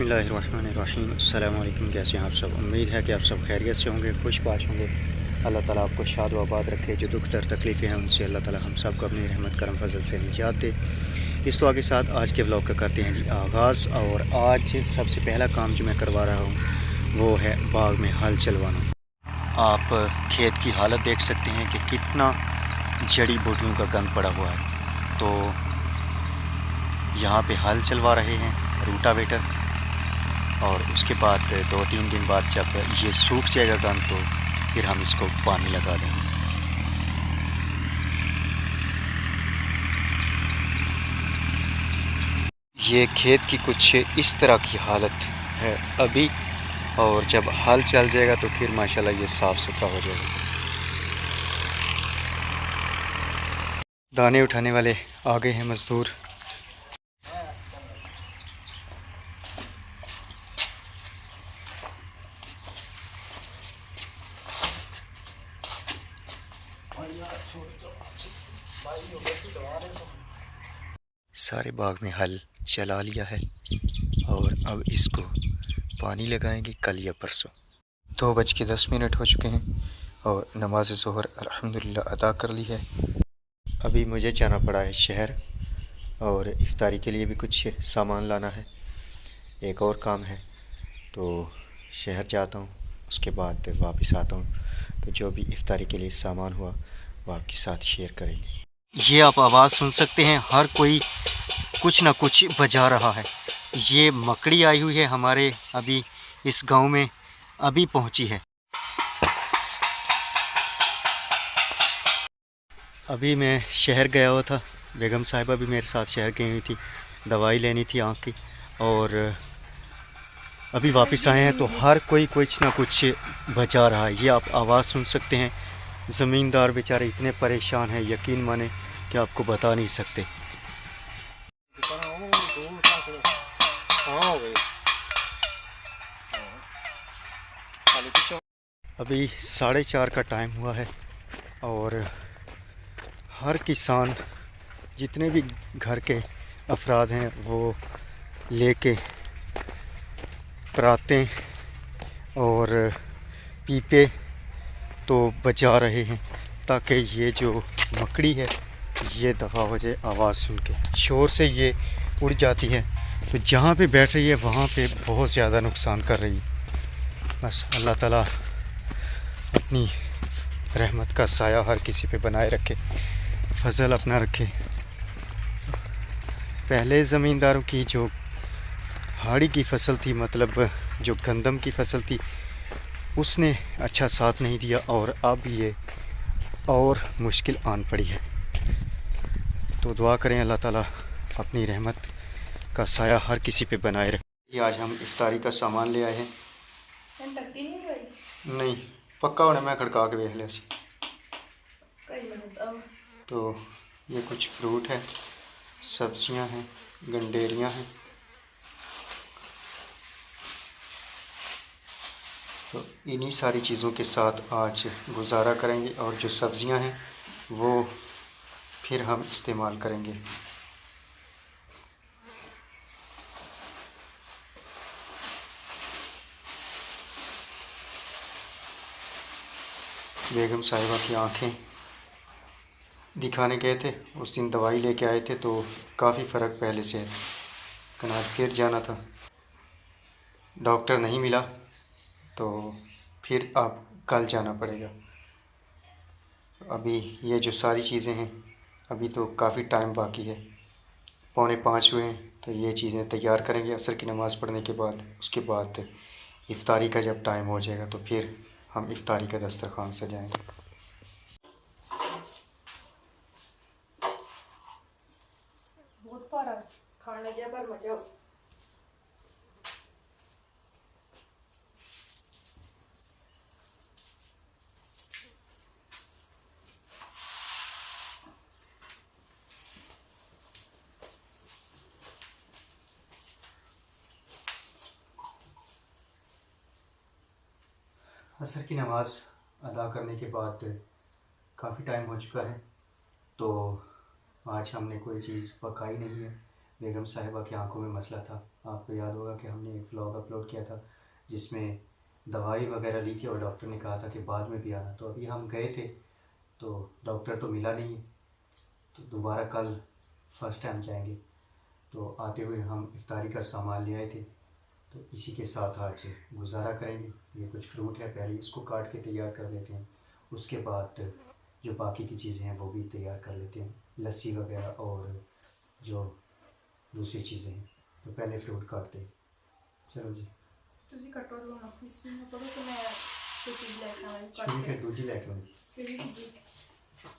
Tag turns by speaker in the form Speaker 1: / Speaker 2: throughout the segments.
Speaker 1: बिस्मिल्लाहिर्रहमानिर्रहीम। अस्सलाम वालेकुम। कैसे हैं आप सब? उम्मीद है कि आप सब खैरियत से होंगे, खुशबाश होंगे। अल्लाह ताला आपको शाद व आबाद रखे। जो दुख दर तकलीफ़ें हैं उनसे अल्लाह ताला हम सब को अपनी रहमत करम फजल से निजात दे। इस दुआ के साथ आज के व्लॉग का करते हैं जी आगाज़। और आज सबसे पहला काम जो मैं करवा रहा हूँ वो है बाग में हल चलवाना। आप खेत की हालत देख सकते हैं कि कितना जड़ी बूटियों का गंद पड़ा हुआ है। तो यहाँ पे हल चलवा रहे हैं, रूटावेटर। और उसके बाद 2-3 दिन बाद जब ये सूख जाएगा गंद तो फिर हम इसको पानी लगा देंगे। ये खेत की कुछ इस तरह की हालत है अभी, और जब हल चल जाएगा तो फिर माशाल्लाह ये साफ़ सुथरा हो जाएगा। दाने उठाने वाले आ गए हैं मज़दूर। सारे बाग में हल चला लिया है और अब इसको पानी लगाएंगे कल या परसों। 2:10 हो चुके हैं और नमाज ज़ोहर अल्हम्दुलिल्लाह अदा कर ली है। अभी मुझे जाना पड़ा है शहर और इफ्तारी के लिए भी कुछ सामान लाना है। एक और काम है तो शहर जाता हूँ, उसके बाद वापस आता हूँ। तो जो भी इफ्तारी के लिए सामान हुआ वो आपके साथ शेयर करेंगे। ये आप आवाज़ सुन सकते हैं, हर कोई कुछ ना कुछ बजा रहा है। ये मकड़ी आई हुई है हमारे अभी इस गांव में, अभी पहुंची है। अभी मैं शहर गया हुआ था, बेगम साहिबा भी मेरे साथ शहर गई हुई थी, दवाई लेनी थी आँख की। और अभी वापस आए हैं तो हर कोई कुछ ना कुछ बजा रहा है। ये आप आवाज़ सुन सकते हैं। ज़मींदार बेचारे इतने परेशान हैं, यकीन माने कि आपको बता नहीं सकते। अभी 4:30 का टाइम हुआ है और हर किसान, जितने भी घर के अफराद हैं, वो लेके परातें और पीपे तो बजा रहे हैं ताकि ये जो मकड़ी है ये दफ़ा हो जाए। आवाज़ सुन के शोर से ये उड़ जाती है, तो जहाँ पे बैठ रही है वहाँ पे बहुत ज़्यादा नुकसान कर रही है। बस अल्लाह ताला अपनी रहमत का साया हर किसी पे बनाए रखे, फजल अपना रखे। पहले ज़मींदारों की जो हाड़ी की फसल थी, मतलब जो गंदम की फसल थी, उसने अच्छा साथ नहीं दिया और अब ये और मुश्किल आन पड़ी है। तो दुआ करें अल्लाह ताला अपनी रहमत का साया हर किसी पे बनाए रखे। आज हम इफ्तारी का सामान ले आए हैं। नहीं पक्का होने मैं खड़का के देख लिया। तो ये कुछ फ्रूट है, सब्जियां हैं, गंडेरियां हैं। तो इन्हीं सारी चीज़ों के साथ आज गुजारा करेंगे और जो सब्जियां हैं वो फिर हम इस्तेमाल करेंगे। बेगम साहिबा की आंखें दिखाने गए थे, उस दिन दवाई लेके आए थे तो काफ़ी फ़र्क पहले से है। कनाट फिर जाना था, डॉक्टर नहीं मिला तो फिर अब कल जाना पड़ेगा। अभी ये जो सारी चीज़ें हैं अभी तो काफ़ी टाइम बाकी है, 4:45 हुए हैं। तो ये चीज़ें तैयार करेंगे असर की नमाज़ पढ़ने के बाद। उसके बाद इफ्तारी का जब टाइम हो जाएगा तो फिर हम इफ्तारी का दस्तरखान सजाएंगे। खाने जा पर मजा। असर की नमाज़ अदा करने के बाद काफ़ी टाइम हो चुका है, तो आज हमने कोई चीज़ पकाई नहीं है। बेगम साहिबा की आंखों में मसला था आपको याद होगा कि हमने एक व्लॉग अपलोड किया था जिसमें दवाई वगैरह ली थी और डॉक्टर ने कहा था कि बाद में भी आना। तो अभी हम गए थे तो डॉक्टर तो मिला नहीं है, तो दोबारा कल फर्स्ट टाइम जाएंगे। तो आते हुए हम इफ्तारी का सामान ले आए थे, तो इसी के साथ आज गुजारा करेंगे। ये कुछ फ्रूट है, पहले इसको काट के तैयार कर लेते हैं, उसके बाद जो बाकी की चीज़ें हैं वो भी तैयार कर लेते हैं, लस्सी वगैरह और जो दूसरी चीज़ें हैं। तो पहले फ्रूट काटते हैं। चलो जी
Speaker 2: ਤੁਸੀਂ ਕੱਟੋ ਦੋਨੋਂ ਇਸ ਨੂੰ ਪੜੋ ਤੇ ਮੈਂ ਕੋਈ ਚੀਜ਼ ਲੈ ਕੇ ਆਵਾਂਗੀ ਕੱਟ
Speaker 1: छुरी
Speaker 2: ਕੇ
Speaker 1: फिर दूजी लेके आनी,
Speaker 2: ਕਿਹੜੀ ਚੀਜ਼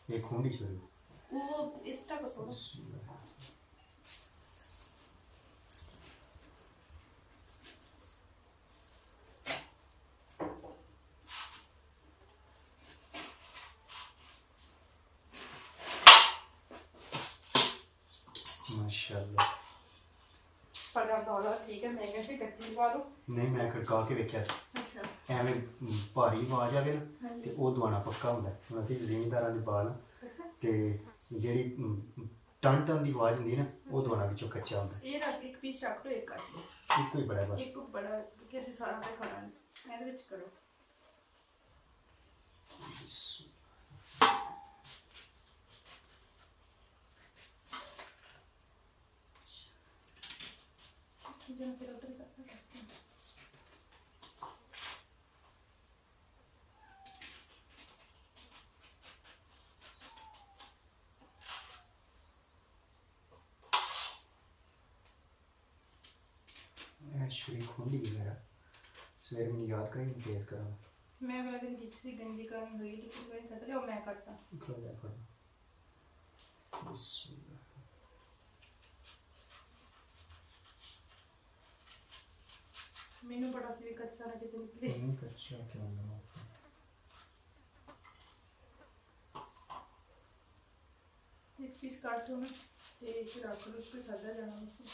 Speaker 1: एक खूंडी छुरी।
Speaker 2: ਉਹ ਇਸ ਤਰ੍ਹਾਂ ਕੱਟੋ ਨਾ।
Speaker 1: माशाल्लाह।
Speaker 2: ਪੜਾ ਡਾਲਾ ਠੀਕ ਹੈ ਮੈਂ ਕਹਿੰਦੀ ਟੱਕੀ ਲਵਾ ਲਓ।
Speaker 1: नहीं मैं खड़का के वेख्या
Speaker 2: ਅੱਛਾ
Speaker 1: ਐਵੇਂ ਭਾਰੀ ਆਵਾਜ਼ ਆਵੇ ਨਾ ਤੇ ਉਹ ਦਵਾਣਾ ਪੱਕਾ ਹੁੰਦਾ। ਹੁਣ ਅਸੀਂ ਜ਼ਿਮੀਂਦਾਰਾਂ ਦੇ ਬਾਲ
Speaker 2: ਅੱਛਾ
Speaker 1: ਤੇ ਜਿਹੜੀ ਟਨ ਟਨ ਦੀ ਆਵਾਜ਼ ਹੁੰਦੀ ਨਾ ਉਹ ਦਵਾਣਾ ਵਿੱਚੋਂ ਕੱਚਾ ਹੁੰਦਾ।
Speaker 2: ਇਹ ਰੱਖ ਇੱਕ ਪੀਸ ਰੱਖ ਲਓ, ਇੱਕ ਕੱਟ ਲਓ,
Speaker 1: ਇੱਕੋ ਹੀ ਬੜਾ ਬਸ।
Speaker 2: ਇੱਕ ਬੜਾ ਕਿ ਅਸੀਂ ਸਾਰਾ ਤੇ ਖਾਣਾ ਹੈ ਇਹਦੇ ਵਿੱਚ ਕਰੋ। चीज़ें फिर ऑर्डर करना पड़ता है।
Speaker 1: छुरी खुंडी मेरा सवेरे मैंने याद करें तेज करा
Speaker 2: मैं अगला दिन की थी गंदी करनी हुई लेकिन मैंने खतरे और मैं करता
Speaker 1: खलो जा कर
Speaker 2: मैंने बड़ा भी कच्चा लगे तो निकले
Speaker 1: नहीं कच्चा क्यों ना
Speaker 2: एक पीस काट दो ना तो फिर आपको उसको खादा जाना उसको।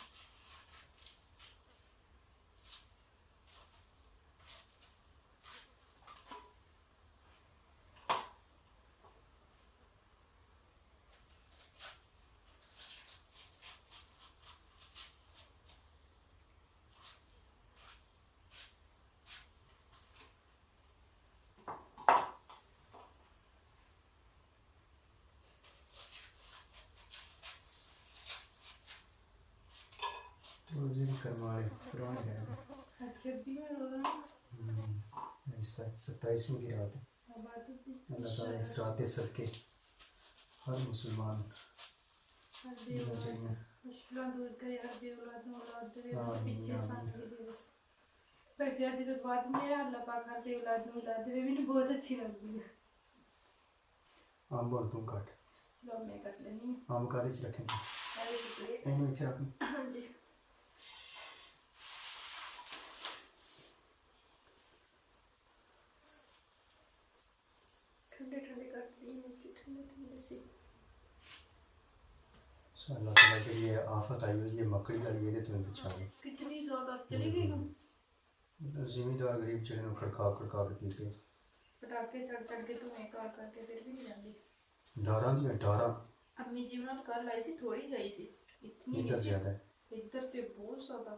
Speaker 1: रोजे भी करवाले पुराने रह
Speaker 2: अच्छा भी मैं रोजा
Speaker 1: गए इस 27वीं की रात है।
Speaker 2: बात होती
Speaker 1: अल्लाह ताला इस रात सदके हर मुसलमान
Speaker 2: हर बेवलाद मुश्किलां दूर करे, हर बेवलाद ਨੂੰ औलाद ਦੇ ਪਿੱਛੇ ਸਾਨੂੰ ਦੇ पर फिर आज तक बाद मेरा अल्लाह पाक हर बेवलाद ਨੂੰ औलाद ਦੇ ਮੈਨੂੰ बहुत अच्छी लगती है।
Speaker 1: आम बोल तुम काट
Speaker 2: चलो मैं कर लेनी हूं।
Speaker 1: आम काले च रखेंगे
Speaker 2: पहले तो प्लेट
Speaker 1: इन्हें इधर रख।
Speaker 2: हां जी ठंडे ठंडे कर दी मुझे ठंडे ठंडे से
Speaker 1: अल्लाह ताला की ये आफत आई हुई है मकड़ी वाली ये तुम्हें बचा लो।
Speaker 2: कितनी ज्यादा चली गई हम
Speaker 1: जिम्मेदार गरीब चले खड़का खड़का के पीते
Speaker 2: पटाखे चढ़ के तो मैं कार करके फिर भी नहीं जाती।
Speaker 1: डारा दी डारा
Speaker 2: अम्मी जी ਨਾਲ कर लाई सी थोड़ी गई सी इतनी
Speaker 1: इधर
Speaker 2: नहीं
Speaker 1: ज्यादा है।
Speaker 2: सी इधर ते बहुत ज्यादा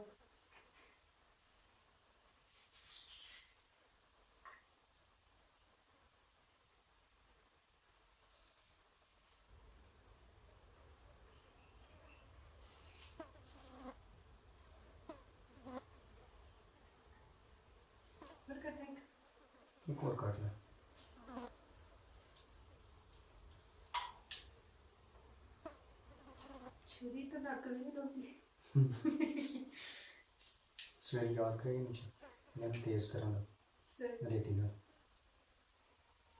Speaker 2: फिर करते हैं
Speaker 1: एक और काट ले
Speaker 2: छुरी तो नाक में नहीं होती
Speaker 1: सवेरे याद करेंगे नीचे मैं तेज करांगा
Speaker 2: सर
Speaker 1: रेती ना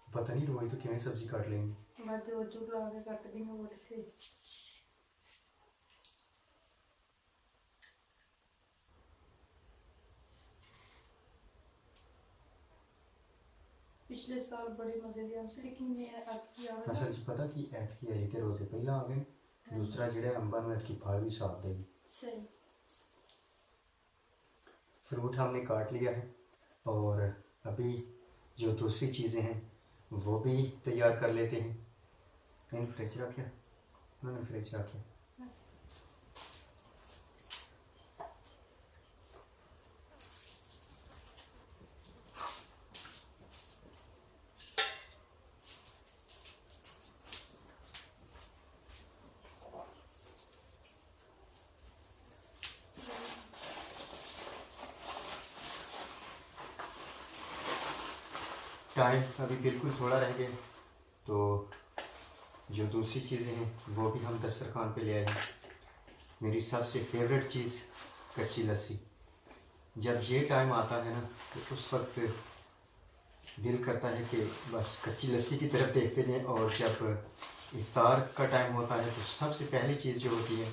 Speaker 1: पता नहीं रोई तो किवें सब्जी काट लेंगे
Speaker 2: मैं जो जो ला के काट दी वो से पिछले साल बड़े मजे लिए हमसे लेकिन मैं आपकी याद
Speaker 1: असल च पता कि ऐतकी रेते रोजे पहला आ गए दूसरा जेड़ा अंबा में ऐतकी फल भी साफ दे
Speaker 2: सही
Speaker 1: फ्रूट हमने काट लिया है और अभी जो दूसरी चीज़ें हैं वो भी तैयार कर लेते हैं। मैंने फ्रिज रखा उन्होंने फ्रिज रखा टाइम अभी बिल्कुल थोड़ा रह गया, तो जो दूसरी चीज़ें हैं वो भी हम दस्तरखान पे ले आए हैं। मेरी सबसे फेवरेट चीज़ कच्ची लस्सी। जब ये टाइम आता है ना तो उस वक्त दिल करता है कि बस कच्ची लस्सी की तरफ देखते जाएं, और जब इफ्तार का टाइम होता है तो सबसे पहली चीज़ जो होती है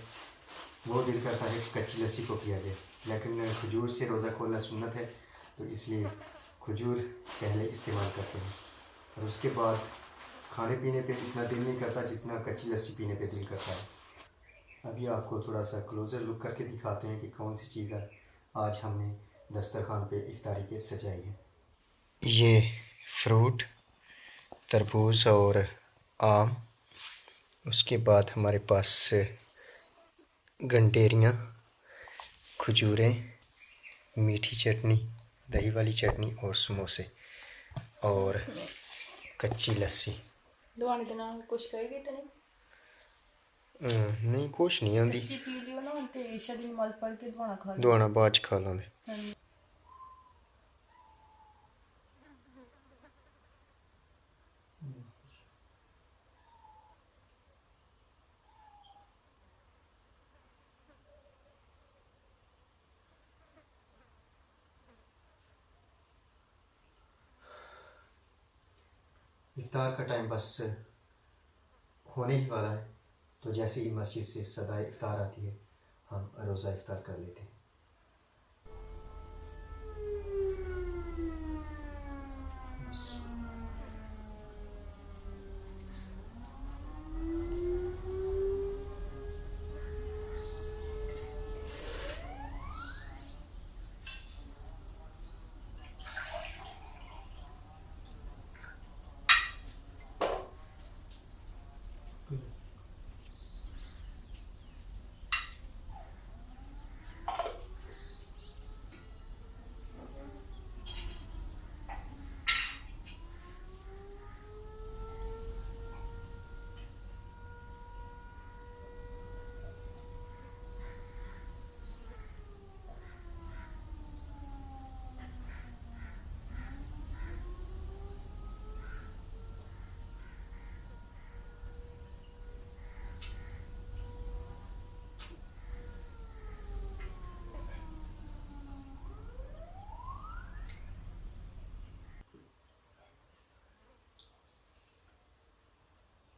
Speaker 1: वो दिल करता है कि कच्ची लस्सी को पिया जाए। लेकिन खजूर से रोज़ा खोलना सुन्नत है, तो इसलिए खजूर पहले इस्तेमाल करते हैं, और उसके बाद खाने पीने पे इतना दिल नहीं करता जितना कच्ची लस्सी पीने पे दिल करता है। अभी आपको थोड़ा सा क्लोज़र लुक करके दिखाते हैं कि कौन सी चीज़ आज हमने दस्तरखान पे इफ्तारी पे सजाई है। ये फ्रूट, तरबूज और आम, उसके बाद हमारे पास गंडेरियाँ, खजूरें, मीठी चटनी, दही वाली चटनी और समोसे और कच्ची लस्सी।
Speaker 2: दुआने के नाम कुछ कहेगी तो नहीं?
Speaker 1: नहीं कुछ नहीं आती।
Speaker 2: कच्ची पी लियो ना ते ईशा दी नमाज पढ़ के दुआना खा लो।
Speaker 1: दुआना बाद च खा लेंगे। इफ्तार का टाइम बस होने ही वाला है, तो जैसे ही मस्जिद से सदाए इफ्तार आती है हम रोज़ा इफ्तार कर लेते हैं।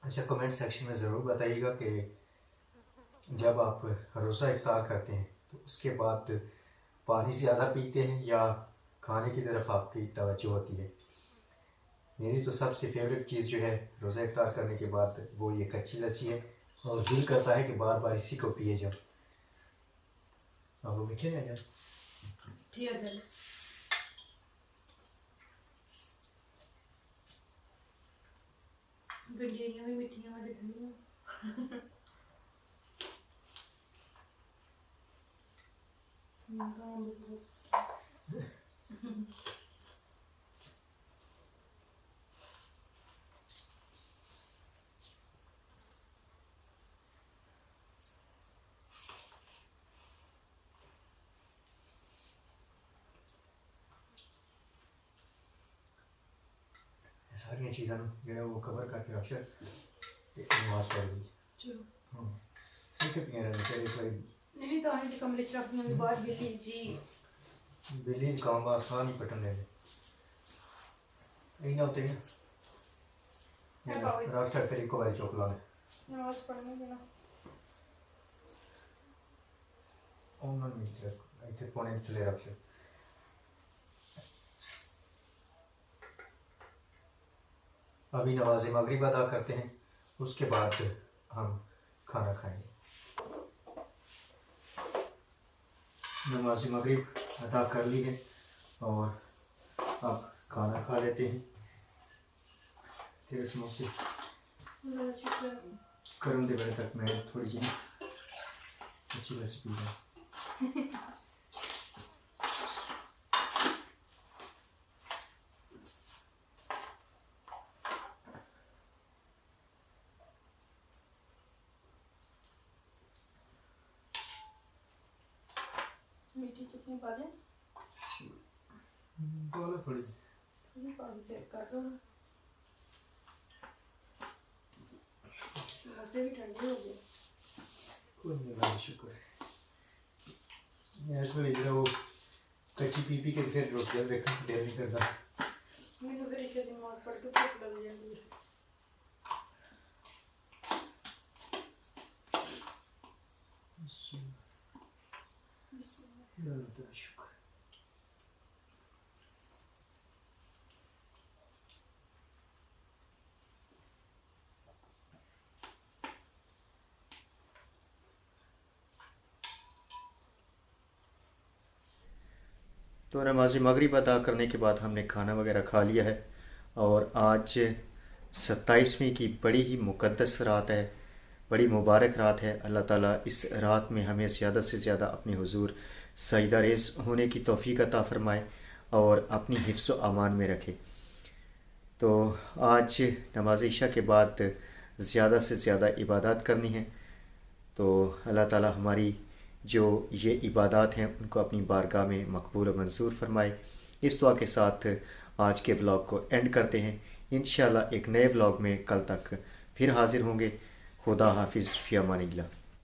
Speaker 1: अच्छा, कमेंट सेक्शन में ज़रूर बताइएगा कि जब आप रोज़ा इफ्तार करते हैं तो उसके बाद पानी ज़्यादा पीते हैं या खाने की तरफ आपकी तवज्जो होती है। मेरी तो सबसे फेवरेट चीज़ जो है रोज़ा इफ्तार करने के बाद वो ये कच्ची लस्सी है, और दिल करता है कि बार बार इसी को पिए जाओ। अब वो मीठे ना जाए।
Speaker 2: गंडेरियाँ भी मिठियाँ वाली ठंडियाँ।
Speaker 1: सारिया चीज़ों जो वो कवर करके रख नमाज पढ़ दी।
Speaker 2: चलो
Speaker 1: हाँ ठीक है, पिया रहना चाहिए कोई
Speaker 2: नहीं तो आने कमरे च रखने के बाद बिल्ली जी
Speaker 1: बिल्ली काम बात खा नहीं पटन दे इना होते हैं रख छड़ कर एक बार चौक ला ले
Speaker 2: नमाज पढ़ने देना
Speaker 1: ऑनलाइन मीटर इतने पौने चले रख छड़। अभी नमाज मगरिब अदा करते हैं, उसके बाद हम खाना खाएंगे। नमाज मगरिब अदा कर ली है और अब खाना खा लेते हैं। तेरे समोसे करूँ दे बड़े तक मैं थोड़ी जी अच्छी रेसिपी है।
Speaker 2: मीठी चटनी पा दें
Speaker 1: बोलो थोड़ी
Speaker 2: ये पानी से कर लो। समोसे भी ठंडे हो गए।
Speaker 1: कोई नहीं भाई, शुक्र है। मैं थोड़ी जरा वो कच्ची पी के फिर रोटियां देखा दिल नहीं करता।
Speaker 2: मैंने फिर इसे नमाज पढ़ के भूख लग जाती है।
Speaker 1: तेरा शुक्र। तो नमाज मगरिब अदा करने के बाद हमने खाना वगैरह खा लिया है और आज 27वीं की बड़ी ही मुक़द्दस रात है, बड़ी मुबारक रात है। अल्लाह ताला इस रात में हमें ज़्यादा से ज़्यादा अपने हुजूर सजदा रेज़ होने की तौफ़ीक अता फ़रमाए और अपनी हिफ्ज़ व अमान में रखे। तो आज नमाज इशा के बाद ज़्यादा से ज़्यादा इबादत करनी है। तो अल्लाह ताला हमारी जो ये इबादत हैं उनको अपनी बारगाह में मकबूल व मंजूर फरमाए। इस दुआ के साथ आज के व्लॉग को एंड करते हैं। इंशाल्लाह एक नए व्लॉग में कल तक फिर हाज़िर होंगे। खुदा हाफिज़, फ़ी अमानिल्लाह।